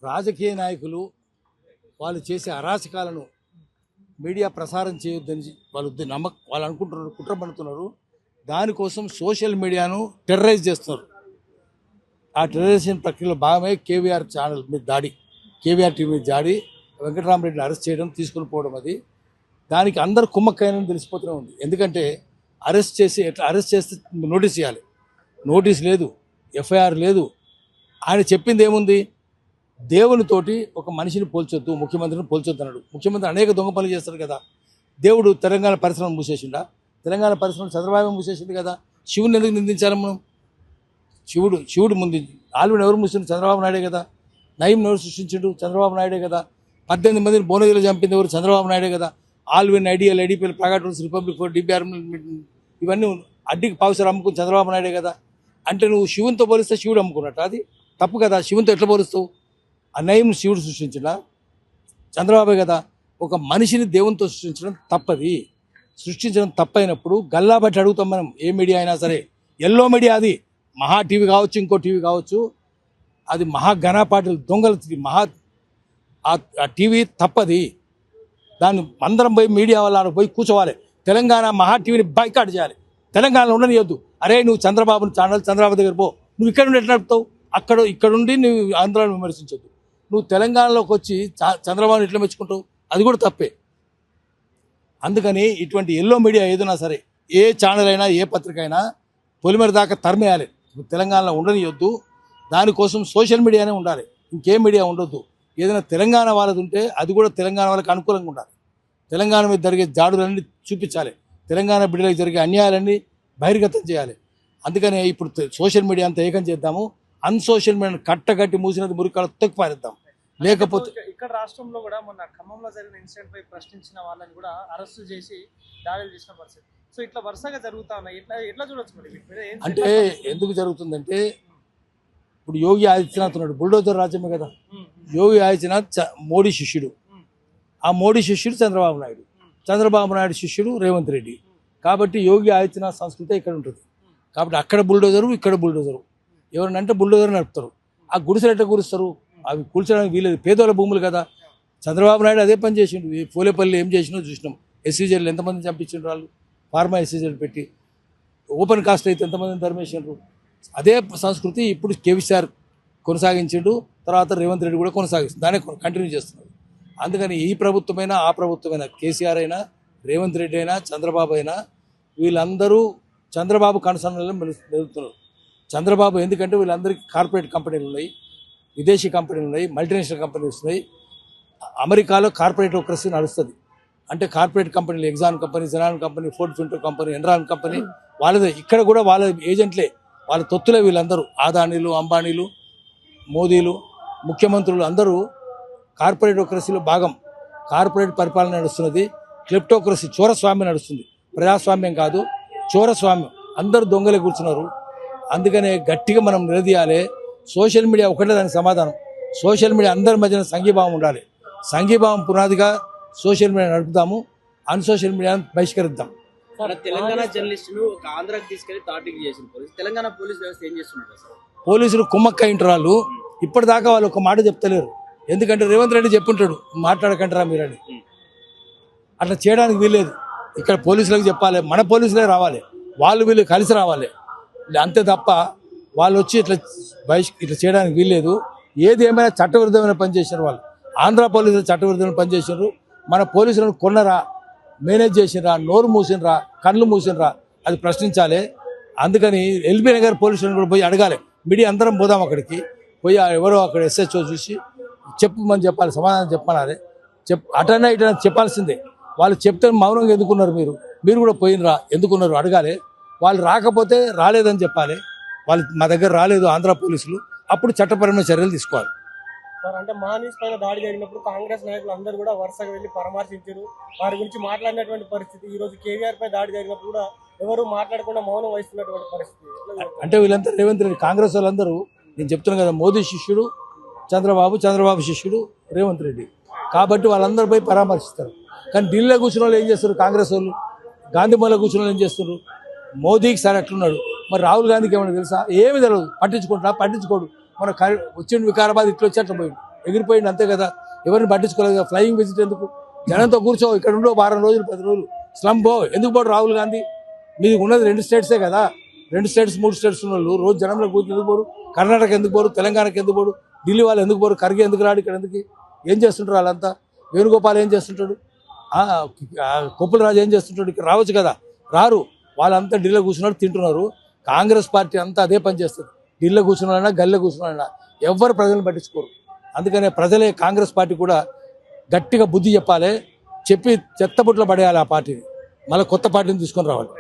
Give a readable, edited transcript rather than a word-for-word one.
రాజకీయ నాయకులు వాళ్ళు చేసే అరాచకాలను మీడియా ప్రసారం చేయొద్దని వాళ్ళు అనుకుంటున్నారు, కుట్ర పడుతున్నారు. దానికోసం సోషల్ మీడియాను టెర్రరైజ్ చేస్తున్నారు. ఆ టెర్రరైజేషన్ ప్రక్రియలో భాగమే కేవీఆర్ ఛానల్ మీద దాడి, కేవీఆర్ టీవీ మీద దాడి, వెంకటరామరెడ్డిని అరెస్ట్ చేయడం, తీసుకుని పోవడం. అది దానికి అందరు కుమ్మక్కైనని తెలిసిపోతూనే ఉంది. ఎందుకంటే అరెస్ట్ చేస్తే నోటీస్ ఇవ్వాలి, నోటీస్ లేదు, ఎఫ్ఐఆర్ లేదు. ఆయన చెప్పింది ఏముంది? దేవునితోటి ఒక మనిషిని పోల్చొద్దు, ముఖ్యమంత్రిని పోల్చొద్దు అన్నాడు. ముఖ్యమంత్రి అనేక దొంగ పనులు చేస్తాడు కదా. దేవుడు తెలంగాణ పరిశ్రమ మూసేసిండా? తెలంగాణ పరిశ్రమ చంద్రబాబు మూసేసింది కదా. శివుని ఎందుకు నిందించాలి మనం? శివుడు ముందు ఆల్విని ఎవరు మూసిండు? చంద్రబాబు నాయుడే కదా. నయం ఎవరు సృష్టించిండు? చంద్రబాబు నాయుడే కదా. 18 మందిని భువనగిరిలో చంపింది ఎవరు? చంద్రబాబు నాయుడే కదా. ఆల్విన్ ఐడియల్, IDPL, private rules, republic four, DPR ఇవన్నీ అడ్డికి పావుసారు అమ్ముకుని చంద్రబాబు నాయుడే కదా. అంటే నువ్వు శివునితో పోలిస్తే శివుడు అమ్ముకున్నట్టు, అది తప్పు కదా. శివునితో ఎట్లా పోలుస్తావు? ఆ నయం శివుడు సృష్టించిన చంద్రబాబే కదా. ఒక మనిషిని దేవునితో సృష్టించడం తప్పది. సృష్టించడం తప్పైనప్పుడు గల్లా బట్టి అడుగుతాం మనం. ఏ మీడియా అయినా సరే, ఎల్లో మీడియా, అది మహా టీవీ కావచ్చు, ఇంకో టీవీ కావచ్చు, అది మహా ఘనపాటలు దొంగల ఆ టీవీ తప్పది. దాన్ని అందరం పోయి మీడియా వాళ్ళ పోయి కూర్చోవాలి. తెలంగాణ మహా టీవీని బైకాట్ చేయాలి. తెలంగాణలో ఉండనియొద్దు. అరే నువ్వు చంద్రబాబుని ఛానల్, చంద్రబాబు దగ్గర పో. నువ్వు ఇక్కడ నుండి ఎట్లా నడుపుతావు? ఇక్కడుండి నువ్వు ఆంధ్రాను విమర్శించొద్దు. నువ్వు తెలంగాణలోకి వచ్చి చంద్రబాబుని ఎట్లా మెచ్చుకుంటావు? అది కూడా తప్పే. అందుకని ఇటువంటి ఎల్లో మీడియా ఏదైనా సరే, ఏ ఛానల్ అయినా, ఏ పత్రిక అయినా పొలిమేర దాకా తరిమేయాలి. తెలంగాణలో ఉండనియొద్దు. దానికోసం సోషల్ మీడియానే ఉండాలి, ఇంకే మీడియా ఉండొద్దు. ఏదైనా తెలంగాణ వాళ్ళది ఉంటే అది కూడా తెలంగాణ వాళ్ళకి అనుకూలంగా ఉండాలి. తెలంగాణ మీద జరిగే జాడులన్నీ చూపించాలి. తెలంగాణ బిడ్డలకు జరిగే అన్యాయాలన్నీ బహిర్గతం చేయాలి. అందుకనే ఇప్పుడు సోషల్ మీడియా అంతా ఏకం చేద్దాము. అన్సోషల్ మీడియాను కట్టగట్టి మూసినది మురికాలు తొక్కిపారేద్దాం. లేకపోతే ఇక్కడ రాష్ట్రంలో కూడా మొన్న ఖమ్మంలో జరిగిన ఇన్సిడెంట్ పై ప్రశ్నించిన వాళ్ళని కూడా అరెస్టు చేసి దాడులు చేసిన పరిస్థితి. సో ఇట్లా వరుసగా జరుగుతా ఉన్నాయి. ఎట్లా చూడొచ్చు మరి? అంటే ఎందుకు జరుగుతుందంటే, ఇప్పుడు యోగి ఆదిత్యనాథ్ ఉన్నాడు, బుల్డోజర్ రాజ్యమే కదా. యోగి ఆదిత్యనాథ్ మోడీ శిష్యుడు. ఆ మోడీ శిష్యుడు చంద్రబాబు నాయుడు, చంద్రబాబు నాయుడు శిష్యుడు రేవంత్ రెడ్డి. కాబట్టి యోగి ఆదిత్యనాథ్ సంస్కృతి ఇక్కడ ఉంటుంది. కాబట్టి అక్కడ బుల్డోజరు, ఇక్కడ బుల్డోజరు. ఎవరినంటే బుల్డోజర్ నడుపుతారు. ఆ గుడిసెలు ఎట్లా కూరుస్తారు? అవి కూల్చడానికి వీలేదు, పేదోళ్ళ భూములు కదా. చంద్రబాబు నాయుడు అదే పని చేసిండు. ఈ పోలేపల్లి ఏం చేసినో చూసినాం. ఎస్సీజీలు ఎంతమందిని చంపించిండ్రు వాళ్ళు, ఫార్మా ఎస్సీజీలు పెట్టి. ఓపెన్ కాస్ట్ అయితే ఎంతమందిని ధర్మేసిండ్రు. అదే సంస్కృతి ఇప్పుడు కేసీఆర్ కొనసాగించిండు, తర్వాత రేవంత్ రెడ్డి కూడా కొనసాగిస్తుంది, దాన్ని కంటిన్యూ చేస్తున్నారు. అందుకని ఈ ప్రభుత్వమైనా, ఆ ప్రభుత్వమైనా, కేసీఆర్ అయినా, రేవంత్ రెడ్డి అయినా, చంద్రబాబు అయినా, వీళ్ళందరూ చంద్రబాబు కనసన్నలో మెలుగుతున్నారు. చంద్రబాబు ఎందుకంటే వీళ్ళందరికీ కార్పొరేట్ కంపెనీలు ఉన్నాయి, విదేశీ కంపెనీలు ఉన్నాయి, మల్టీనేషనల్ కంపెనీస్ ఉన్నాయి. అమెరికాలో కార్పొరేటోక్రసీ నడుస్తుంది. అంటే కార్పొరేట్ కంపెనీలు, axon company, xenon company, Ford ఫింటో company, Enron company వాళ్ళదే. ఇక్కడ కూడా వాళ్ళ ఏజెంట్లే, వాళ్ళ తొత్తులే వీళ్ళందరూ. ఆదానీలు, అంబానీలు, మోదీలు, ముఖ్యమంత్రులు అందరూ కార్పొరేటోక్రసీలో భాగం. కార్పొరేట్ పరిపాలన నడుస్తున్నది. క్లిప్టోక్రసీ, చోరస్వామ్యం నడుస్తుంది. ప్రజాస్వామ్యం కాదు, చోరస్వామ్యం. అందరూ దొంగలే కూర్చున్నారు. అందుకనే గట్టిగా మనం నిలదీయాలి. సోషల్ మీడియా ఒకటే దానికి సమాధానం. సోషల్ మీడియా అందరి మధ్యన సంఘీభావం ఉండాలి. సంఘీభావం పునాదిగా సోషల్ మీడియా నడుపుతాము, అన్సోషల్ మీడియాను బహిష్కరిద్దాం. తెలంగాణ జర్నలిస్టులు ఒక ఆంధ్రాకి తీసుకెళ్లి టార్గెట్ చేసిన తెలంగాణ పోలీస్ వ్యవస్థ ఏం చేస్తున్నారు? పోలీసులు కుమ్మక్క ఇంటరాళ్ళు. ఇప్పటిదాకా వాళ్ళు ఒక మాట చెప్తలేరు. ఎందుకంటే రేవంత్ రెడ్డి చెప్పుంటాడు, మాట్లాడకంటారా మీరని. అట్లా చేయడానికి వీల్లేదు. ఇక్కడ పోలీసులకు చెప్పాలి, మన పోలీసులే రావాలి, వాళ్ళు వీళ్ళు కలిసి రావాలి. అంతే తప్ప వాళ్ళు వచ్చి ఇట్లా చేయడానికి వీల్లేదు. ఏది ఏమైనా చట్టవిరుద్ధమైన పని చేసినారు వాళ్ళు. ఆంధ్ర పోలీసులు చట్టవిరుద్ధమైన పని చేసినారు. మన పోలీసులను కొన్నరా, మేనేజ్ చేసినరా, నోరు మూసినరా, కళ్ళు మూసినరా, అది ప్రశ్నించాలి. అందుకని ఎల్బీ నగర్ పోలీసులను కూడా పోయి అడగాలి. మీడియా అందరం పోదాం అక్కడికి పోయి, ఎవరో అక్కడ ఎస్హెచ్ఓ చూసి చెప్పమని చెప్పాలి, సమాధానం చెప్పాలి. అటన్నా ఇటన్నా చెప్పాల్సిందే. వాళ్ళు చెప్తే మౌనంగా ఎందుకున్నారు? మీరు కూడా పోయినరా, ఎందుకున్నారు అడగాలి. వాళ్ళు రాకపోతే రాలేదని చెప్పాలి. వాళ్ళు మా దగ్గర రాలేదు ఆంధ్ర పోలీసులు, అప్పుడు చట్టపరమైన చర్యలు తీసుకోవాలి. అంటే మానీస్ పైన దాడి జరిగినప్పుడు కాంగ్రెస్ నాయకులు అందరూ కూడా వరుసగా వెళ్ళి పరామర్శించారు, వారి గురించి మాట్లాడినటువంటి పరిస్థితి. ఈ రోజు కేవీఆర్ పై దాడి జరిగినప్పుడు కూడా ఎవరు మాట్లాడకుండా మౌనం వహిస్తున్నటువంటి పరిస్థితి. అంటే వీళ్ళంతా రేవంత్ రెడ్డి, కాంగ్రెస్ వాళ్ళందరూ, నేను చెప్తున్నాను కదా, మోదీ శిష్యుడు చంద్రబాబు, చంద్రబాబు శిష్యుడు రేవంత్ రెడ్డి. కాబట్టి వాళ్ళందరూ పోయి పరామర్శిస్తారు. కానీ ఢిల్లీలో కూర్చున్న వాళ్ళు ఏం చేస్తారు? కాంగ్రెస్ వాళ్ళు. గాంధీమూలలో కూర్చున్న వాళ్ళు ఏం చేస్తున్నారు? మోదీకి సార్ అట్లున్నాడు, మరి రాహుల్ గాంధీకి ఏమైనా తెలుసా? ఏమి తెలియదు. పట్టించుకోడు. మన వచ్చిండు వికారాబాద్, ఇట్లా వచ్చి అట్లా పోయిండు. ఎగిరిపోయింది అంతే కదా, ఎవరిని పట్టించుకోలేదు కదా. ఫ్లయింగ్ విజిట్ ఎందుకు? జనంతో కూర్చో, ఇక్కడ ఉండో వారం రోజులు 10 రోజులు స్లమ్ పో. ఎందుకు పోడు రాహుల్ గాంధీ? మీది ఉన్నది 2 స్టేట్సే కదా, 2 స్టేట్స్ 3 స్టేట్స్ ఉన్న వాళ్ళు రోజు జనంలో కూర్చొని ఎందుకు పోరు? కర్ణాటక ఎందుకు పోరు? తెలంగాణకి ఎందుకు పోరు? ఢిల్లీ వాళ్ళు ఎందుకు పోరు? ఖర్గే ఎందుకు రాడు? ఇక్కడ ఎందుకు? ఏం చేస్తుంటారు వాళ్ళంతా? వేణుగోపాల్ ఏం చేస్తుంటాడు? కొప్పుల రాజు ఏం చేస్తుంటాడు? ఇక్కడ రావచ్చు కదా, రారు. వాళ్ళంతా ఢిల్లీలో కూర్చున్నారు, తింటున్నారు. కాంగ్రెస్ పార్టీ అంతా అదే పని చేస్తుంది. ఢిల్లీలో కూర్చున్నారైనా గల్లె కూర్చున్నారైనా ఎవ్వరు ప్రజలను పట్టించుకోరు. అందుకనే ప్రజలే కాంగ్రెస్ పార్టీ కూడా గట్టిగా బుద్ధి చెప్పాలి, చెప్పి చెత్తబుట్లో పడేయాలి ఆ పార్టీని, మళ్ళీ కొత్త పార్టీని తీసుకొని రావాలి.